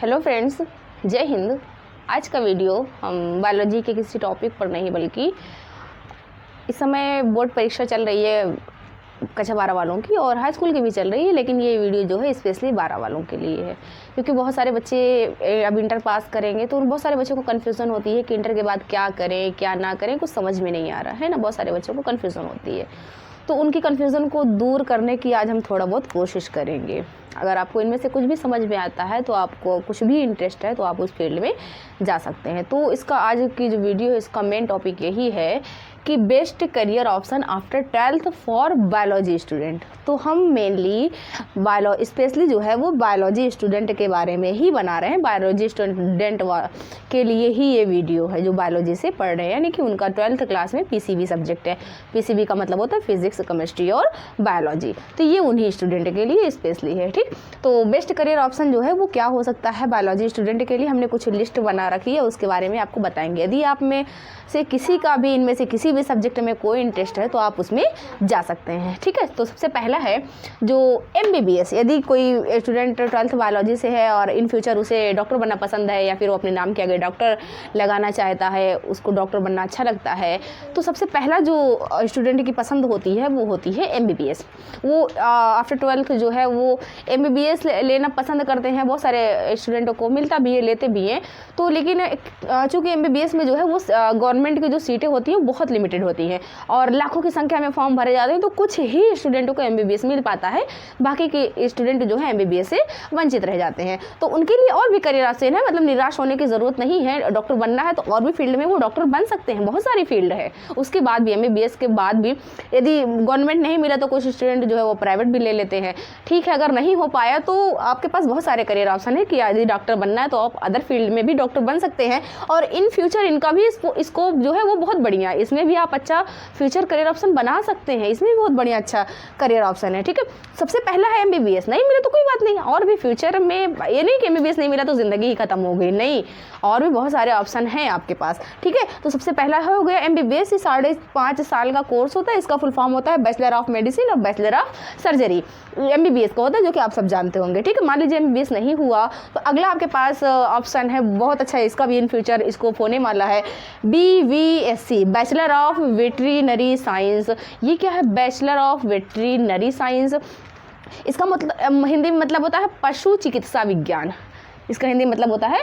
Hello friends, जय हिंद। आज का वीडियो हम बायोलॉजी के किसी टॉपिक पर नहीं बल्कि इस समय बोर्ड परीक्षा चल रही है कक्षा 12 वालों की और हाई स्कूल की भी चल रही है, लेकिन ये वीडियो जो है स्पेशली 12 वालों के लिए है क्योंकि बहुत सारे बच्चे अब इंटर पास करेंगे तो बहुत सारे बच्चों को कन्फ्यूज़न होती है कि इंटर के बाद क्या करें क्या ना करें, कुछ समझ में नहीं आ रहा है ना। बहुत सारे बच्चों को कन्फ्यूज़न होती है, तो उनकी कन्फ्यूज़न को दूर करने की आज हम थोड़ा बहुत कोशिश करेंगे। अगर आपको इनमें से कुछ भी समझ में आता है तो आपको कुछ भी इंटरेस्ट है तो आप उस फील्ड में जा सकते हैं। तो इसका आज की जो वीडियो है इसका मेन टॉपिक यही है कि best career option after 12th for biology student. तो हम मेनली स्पेशली जो है वो बायोलॉजी स्टूडेंट के बारे में ही बना रहे हैं। बायोलॉजी स्टूडेंट के लिए ही ये वीडियो है जो बायोलॉजी से पढ़ रहे हैं, यानी कि उनका 12th क्लास में पीसीबी सब्जेक्ट है। पीसीबी का मतलब होता है फिजिक्स, केमिस्ट्री और बायोलॉजी, तो ये उन्हीं स्टूडेंट के लिए स्पेशली है। ठीक, तो बेस्ट करियर ऑप्शन जो है वो क्या हो सकता है बायोलॉजी स्टूडेंट के लिए, हमने कुछ लिस्ट बना रखी है, उसके बारे में आपको बताएंगे। यदि आप में से किसी का भी इनमें से किसी भी सब्जेक्ट में कोई इंटरेस्ट है तो आप उसमें जा सकते हैं। ठीक है, तो सबसे पहला है जो एमबीबीएस। यदि कोई स्टूडेंट 12th बायोलॉजी से है और इन फ्यूचर उसे डॉक्टर बनना पसंद है या फिर वो अपने नाम के आगे डॉक्टर लगाना चाहता है, उसको डॉक्टर बनना अच्छा लगता है, तो सबसे पहला जो स्टूडेंट की पसंद होती है वो होती है एमबीबीएस। वो आफ्टर 12th जो है वो एमबीबीएस लेना पसंद करते हैं। बहुत सारे स्टूडेंटों को मिलता भी है, लेते भी हैं। तो लेकिन चूँकि एमबीबीएस में जो है वो गवर्नमेंट की जो सीटें होती हैं बहुत लिमिटेड होती हैं और लाखों की संख्या में फॉर्म भरे जाते हैं, तो कुछ ही स्टूडेंटों को एमबीबीएस मिल पाता है, बाकी के स्टूडेंट जो है एमबीबीएस से वंचित रह जाते हैं। तो उनके लिए और भी करियर ऑप्शन है, मतलब निराश होने की ज़रूरत नहीं है। डॉक्टर बनना है तो और भी फील्ड में वो डॉक्टर बन सकते हैं, बहुत सारी फील्ड है। उसके बाद भी एमबीबीएस के बाद भी यदि गवर्नमेंट नहीं मिला तो कुछ स्टूडेंट जो है वो प्राइवेट भी ले लेते हैं। ठीक है, अगर नहीं हो पाया तो आपके पास बहुत सारे करियर ऑप्शन है कि यदि डॉक्टर बनना है तो आप अदर फील्ड में भी डॉक्टर बन सकते हैं और इन फ्यूचर इनका भी स्कोप जो है वो बहुत बढ़िया है। इसमें भी आप अच्छा फ्यूचर करियर ऑप्शन बना सकते हैं, इसमें भी बहुत बढ़िया अच्छा करियर ऑप्शन है। ठीक है, सबसे पहला है एमबीबीएस। नहीं मिला तो कोई बात नहीं, और भी फ्यूचर में ये नहीं कि एमबीबीएस नहीं मिला तो ज़िंदगी ही खत्म हो गई, नहीं, और भी बहुत सारे ऑप्शन हैं आपके पास। ठीक है, तो सबसे पहला हो गया एमबीबीएस। ये 5.5 साल का कोर्स होता है। इसका फुल फॉर्म होता है बैचलर ऑफ मेडिसिन और बैचलर ऑफ सर्जरी। एमबीबीएस का होता है, जो कि आप सब जानते होंगे। ठीक है, मान लीजिए एमबीबीएस नहीं हुआ तो अगला आपके पास ऑप्शन है बहुत अच्छा है, इसका भी इन फ्यूचर स्कोप होने वाला है, BVSc, bachelor of veterinary science. ये क्या है? Bachelor of veterinary science. इसका मतलब हिंदी में मतलब होता है पशु चिकित्सा विज्ञान। इसका हिंदी मतलब होता है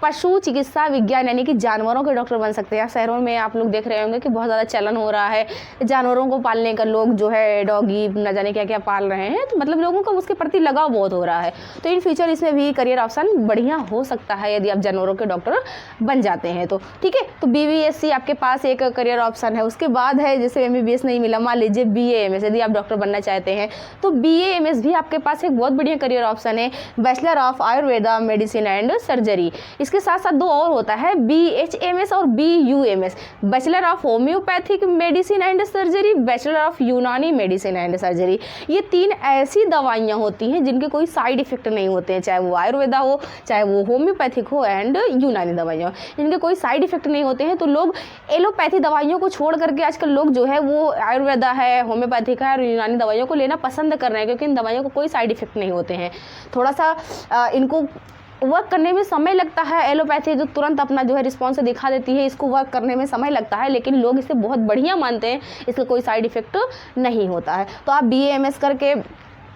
पशु चिकित्सा विज्ञान, यानी कि जानवरों के डॉक्टर बन सकते हैं। शहरों में आप लोग देख रहे होंगे कि बहुत ज़्यादा चलन हो रहा है जानवरों को पालने का। लोग जो है डॉगी न जाने क्या क्या पाल रहे हैं, तो मतलब लोगों का उसके प्रति लगाव बहुत हो रहा है। तो इन फ्यूचर इसमें भी करियर ऑप्शन बढ़िया हो सकता है यदि आप जानवरों के डॉक्टर बन जाते हैं तो। ठीक है, तो बीवीएससी आपके पास एक करियर ऑप्शन है। उसके बाद है जैसे एमबीबीएस नहीं मिला, मान लीजिए बीएएमएस। यदि आप डॉक्टर बनना चाहते हैं तो बीएएमएस भी आपके पास एक बहुत बढ़िया करियर ऑप्शन है, bachelor of Ayurveda medicine and surgery. इसके साथ साथ दो और होता है बीएचएमएस और BUMS, bachelor of homeopathic medicine and surgery, bachelor of यूनानी मेडिसिन एंड सर्जरी। ये 3 ऐसी दवाइयाँ होती हैं जिनके कोई साइड इफेक्ट नहीं होते हैं, चाहे वो आयुर्वेदा हो, चाहे वो होम्योपैथिक हो एंड यूनानी दवाइयाँ, जिनके कोई साइड इफेक्ट नहीं होते हैं। तो लोग एलोपैथी दवाइयों को छोड़ करके आजकल लोग जो है वो आयुर्वेदा है, होम्योपैथिक है और यूनानी दवाइयों को लेना पसंद कर रहे हैं क्योंकि इन दवाइयों को कोई साइड इफेक्ट नहीं होते हैं। थोड़ा सा इनको वर्क करने में समय लगता है। एलोपैथी जो तुरंत अपना जो है रिस्पॉन्स दिखा देती है, इसको वर्क करने में समय लगता है, लेकिन लोग इसे बहुत बढ़िया मानते हैं, इसका कोई साइड इफेक्ट नहीं होता है। तो आप बीएएमएस करके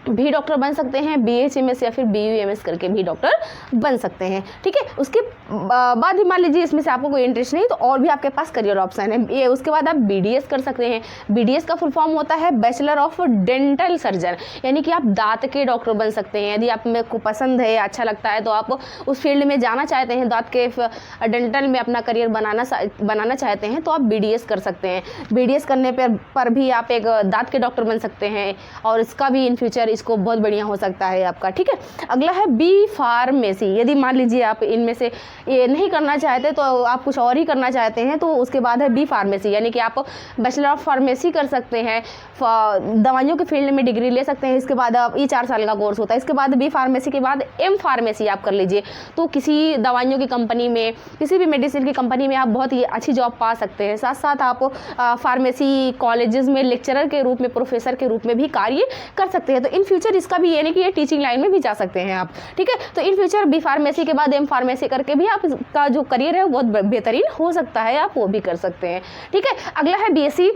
भी डॉक्टर बन सकते हैं, बीएचएमएस या फिर बीयूएमएस करके भी डॉक्टर बन सकते हैं। ठीक है, उसके बाद ही मान लीजिए इसमें से आपको कोई इंटरेस्ट नहीं तो और भी आपके पास करियर ऑप्शन है। ये उसके बाद आप बीडीएस कर सकते हैं। बीडीएस का फुल फॉर्म होता है बैचलर ऑफ डेंटल सर्जन, यानी कि आप दांत के डॉक्टर बन सकते हैं। यदि आप में को पसंद है, अच्छा लगता है तो आप उस फील्ड में जाना चाहते हैं, दांत के डेंटल में अपना करियर बनाना चाहते हैं तो आप बीडीएस कर सकते हैं। बीडीएस करने पर भी आप एक दांत के डॉक्टर बन सकते हैं और इसका भी इन फ्यूचर इसको बहुत बढ़िया हो सकता है आपका। ठीक है, अगला है बी फार्मेसी। यदि मान लीजिए आप इनमें से ये नहीं करना चाहते तो आप कुछ और ही करना चाहते हैं तो उसके बाद है बी फार्मेसी, यानी कि आप बैचलर ऑफ फार्मेसी कर सकते हैं, दवाइयों के फील्ड में डिग्री ले सकते हैं। इसके बाद आप ये 4 साल का कोर्स होता है। इसके बाद बी फार्मेसी के बाद एम फार्मेसी आप कर लीजिए, तो किसी दवाइयों की कंपनी में, किसी भी मेडिसिन की कंपनी में आप बहुत ही अच्छी जॉब पा सकते हैं। साथ साथ आप फार्मेसी कॉलेजेस में लेक्चरर के रूप में, प्रोफेसर के रूप में भी कार्य कर सकते हैं। तो इन फ्यूचर इसका भी ये नहीं कि ये टीचिंग लाइन में भी जा सकते हैं आप, ठीक है। तो इन फ्यूचर बी फार्मेसी के बाद एम फार्मेसी करके भी आपका जो करियर है वो बहुत बेहतरीन हो सकता है, आप वो भी कर सकते हैं, ठीक है। अगला है बीएससी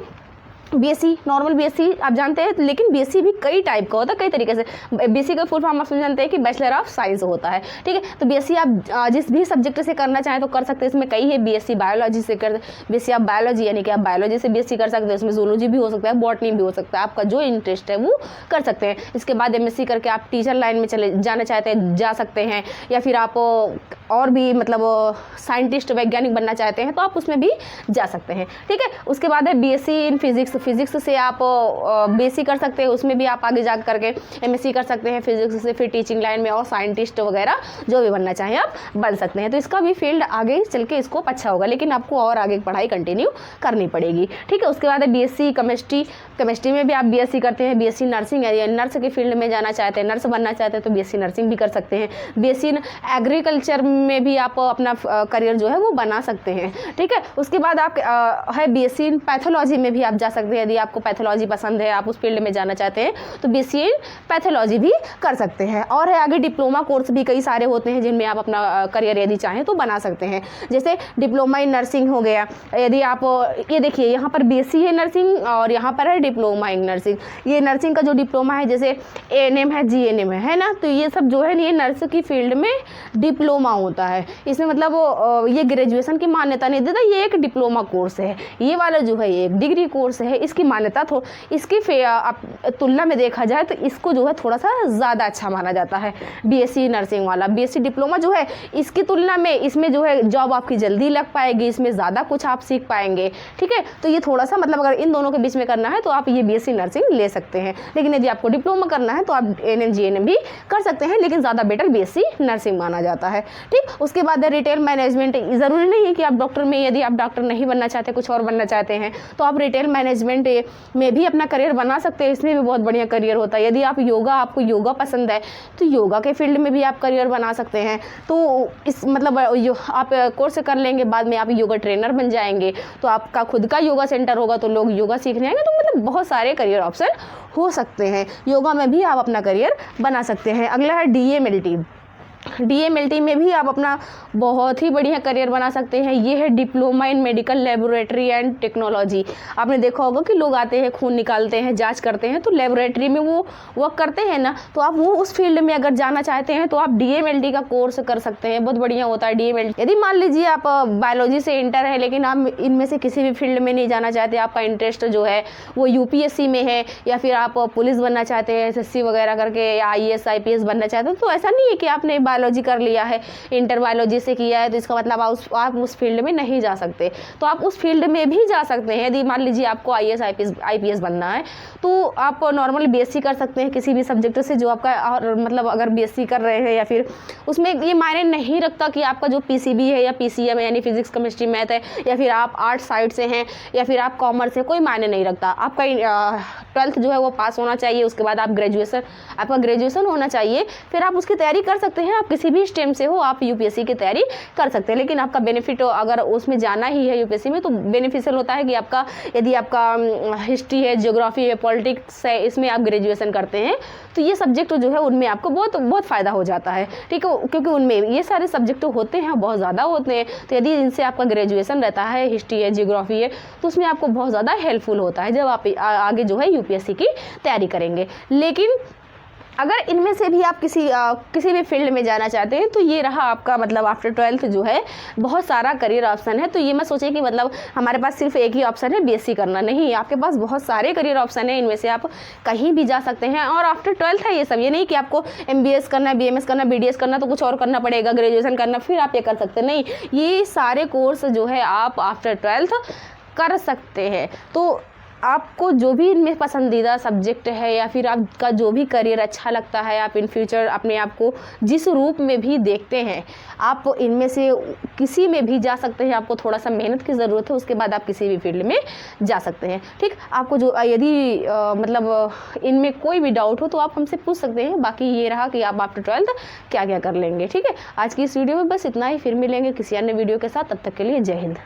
नॉर्मल बीएससी आप जानते हैं, लेकिन बीएससी भी कई टाइप का होता है, कई तरीके से। बीएससी का फुल फॉर्म आप जानते हैं कि बैचलर ऑफ साइंस होता है, ठीक है। तो बीएससी आप जिस भी सब्जेक्ट से करना चाहें तो कर सकते हैं, इसमें कई है। बीएससी बायोलॉजी से कर, बीएससी आप बायोलॉजी यानी कि आप बायोलॉजी से बीएससी कर सकते हैं, उसमें जूलॉजी भी हो सकता है, बॉटनी भी हो सकता है, आपका जो इंटरेस्ट है वो कर सकते हैं। इसके बाद एमएससी करके आप टीचर लाइन में चले जाना चाहते हैं जा सकते हैं, या फिर आप और भी मतलब साइंटिस्ट वैज्ञानिक बनना चाहते हैं तो आप उसमें भी जा सकते हैं, ठीक है। उसके बाद है बीएससी इन फिजिक्स से आप बीएससी कर सकते हैं, उसमें भी आप आगे जा करके एमएससी कर सकते हैं फिजिक्स से, फिर टीचिंग लाइन में और साइंटिस्ट वगैरह जो भी बनना चाहें आप बन सकते हैं। तो इसका भी फील्ड आगे चल के स्कोप अच्छा होगा, लेकिन आपको और आगे पढ़ाई कंटिन्यू करनी पड़ेगी, ठीक है। उसके बाद है बीएससी केमिस्ट्री में भी आप बीएससी करते हैं। बीएससी नर्सिंग है, नर्स के फील्ड में जाना चाहते हैं, नर्स बनना चाहते हैं तो बीएससी नर्सिंग भी कर सकते हैं। बीएससी एग्रीकल्चर में भी आप अपना करियर जो है वो बना सकते हैं, ठीक है। उसके बाद आप है बीएससी पैथोलॉजी में भी आप जा सकते हैं, यदि आपको पैथोलॉजी पसंद है, आप उस फील्ड में जाना चाहते हैं तो बीएससी पैथोलॉजी भी कर सकते हैं। और है आगे डिप्लोमा कोर्स भी कई सारे होते हैं जिनमें आप अपना करियर यदि चाहें तो बना सकते हैं, जैसे डिप्लोमा इन नर्सिंग हो गया। यदि आप ये देखिए यहाँ पर बीएससी है नर्सिंग और यहाँ पर है डिप्लोमा इन नर्सिंग। ये नर्सिंग का जो डिप्लोमा है जैसे एएनएम है, जीएनएम है ना, तो ये सब जो है ये नर्स की फील्ड में डिप्लोमा होता है। इसमें मतलब ये ग्रेजुएशन की मान्यता नहीं देता, ये एक डिप्लोमा कोर्स है। ये वाला जो है ये एक डिग्री कोर्स है, इसकी मान्यता इसकी तुलना में देखा जाए तो इसको जो है थोड़ा सा ज़्यादा अच्छा माना जाता है बीएससी नर्सिंग वाला। बीएससी डिप्लोमा जो है इसकी तुलना में इसमें जो है जॉब आपकी जल्दी लग पाएगी, इसमें ज़्यादा कुछ आप सीख पाएंगे, ठीक है। तो ये थोड़ा सा मतलब अगर इन दोनों के बीच में करना है तो आप ये बीएससी नर्सिंग ले सकते हैं, लेकिन यदि आपको डिप्लोमा करना है तो आप एएनएम जीएनएम भी कर सकते हैं, लेकिन ज़्यादा बेटर बीएससी नर्सिंग माना जाता है, ठीक। उसके बाद है रिटेल मैनेजमेंट। ज़रूरी नहीं है कि आप डॉक्टर में, यदि आप डॉक्टर नहीं बनना चाहते, कुछ और बनना चाहते हैं तो आप रिटेल मैनेजमेंट में भी अपना करियर बना सकते हैं, इसमें भी बहुत बढ़िया करियर होता है। यदि आपको योगा पसंद है तो योगा के फील्ड में भी आप करियर बना सकते हैं। तो इस मतलब आप कोर्स कर लेंगे, बाद में आप योगा ट्रेनर बन जाएंगे तो आपका खुद का योगा सेंटर होगा तो लोग योगा सीखने आएंगे। तो मतलब बहुत सारे करियर ऑप्शन हो सकते हैं, योगा में भी आप अपना करियर बना सकते हैं। अगला है डीएमएलटी में भी आप अपना बहुत ही बढ़िया करियर बना सकते हैं। ये है diploma in medical laboratory and technology. आपने देखा होगा कि लोग आते हैं, खून निकालते हैं, जांच करते हैं, तो लेबोरेटरी में वो वर्क करते हैं ना, तो आप वो उस फील्ड में अगर जाना चाहते हैं तो आप डीएमएलटी का कोर्स कर सकते हैं, बहुत बढ़िया होता है डीएमएलटी। यदि मान लीजिए आप बायोलॉजी से इंटर है लेकिन आप इनमें से किसी भी फील्ड में नहीं जाना चाहते, आपका इंटरेस्ट जो है वो यूपीएससी में है, या फिर आप पुलिस बनना चाहते हैं एसएससी वगैरह करके, या आईएएस आईपीएस बनना चाहते हैं, तो ऐसा नहीं है कि आपने बायोलॉजी कर लिया है, इंटर बायोलॉजी से किया है तो इसका मतलब आप उस फील्ड में नहीं जा सकते। तो आप उस फील्ड में भी जा सकते हैं। यदि मान लीजिए आपको आईएएस आईपीएस बनना है तो आप नॉर्मली बीएससी कर सकते हैं किसी भी सब्जेक्ट से जो आपका, और मतलब अगर बीएससी कर रहे हैं या फिर उसमें ये मायने नहीं रखता कि आपका जो पीसीबी है या पीसीएम है यानी फिजिक्स केमिस्ट्री मैथ है, या फिर आप आर्ट साइड से हैं या फिर आप कॉमर्स है, कोई मायने नहीं रखता। आपका 12th जो है वो पास होना चाहिए, उसके बाद आप आपका ग्रेजुएशन होना चाहिए, फिर आप उसकी तैयारी कर सकते हैं। आप किसी भी स्ट्रीम से हो आप यूपीएससी की तैयारी कर सकते हैं, लेकिन आपका बेनिफिट अगर उसमें जाना ही है यूपीएससी में तो बेनिफिशियल होता है कि आपका यदि आपका हिस्ट्री है, ज्योग्राफी है, पॉलिटिक्स है, इसमें आप ग्रेजुएशन करते हैं तो ये सब्जेक्ट जो है उनमें आपको बहुत बहुत फ़ायदा हो जाता है, ठीक है, क्योंकि उनमें ये सारे सब्जेक्ट होते हैं, बहुत ज़्यादा होते हैं। तो यदि इनसे आपका ग्रेजुएशन रहता है, हिस्ट्री है, ज्योग्राफी है, तो उसमें आपको बहुत ज़्यादा हेल्पफुल होता है जब आप आगे जो है यूपीएससी की तैयारी करेंगे। लेकिन अगर इनमें से भी आप किसी भी फील्ड में जाना चाहते हैं तो ये रहा आपका मतलब आफ्टर 12th जो है बहुत सारा करियर ऑप्शन है। तो ये मत सोचिए कि मतलब हमारे पास सिर्फ एक ही ऑप्शन है बीएससी करना, नहीं, आपके पास बहुत सारे करियर ऑप्शन है, इनमें से आप कहीं भी जा सकते हैं। और आफ्टर 12th है ये सब, ये नहीं कि आपको एमबीएस करना है, बीएमएस करना, बीडीएस करना तो कुछ और करना पड़ेगा, ग्रेजुएशन करना फिर आप ये कर सकते हैं, नहीं, ये सारे कोर्स जो है आप आफ्टर 12th कर सकते हैं। तो आपको जो भी इनमें पसंदीदा सब्जेक्ट है या फिर आपका जो भी करियर अच्छा लगता है, आप इन फ्यूचर अपने आप को जिस रूप में भी देखते हैं, आप इनमें से किसी में भी जा सकते हैं। आपको थोड़ा सा मेहनत की ज़रूरत है, उसके बाद आप किसी भी फील्ड में जा सकते हैं, ठीक। आपको जो यदि मतलब इनमें कोई भी डाउट हो तो आप हमसे पूछ सकते हैं। बाकी ये रहा कि आप आफ्टर 12th क्या क्या कर लेंगे, ठीक है। आज की इस वीडियो में बस इतना ही, फिर मिलेंगे किसी अन्य वीडियो के साथ, तब तक के लिए जय हिंद।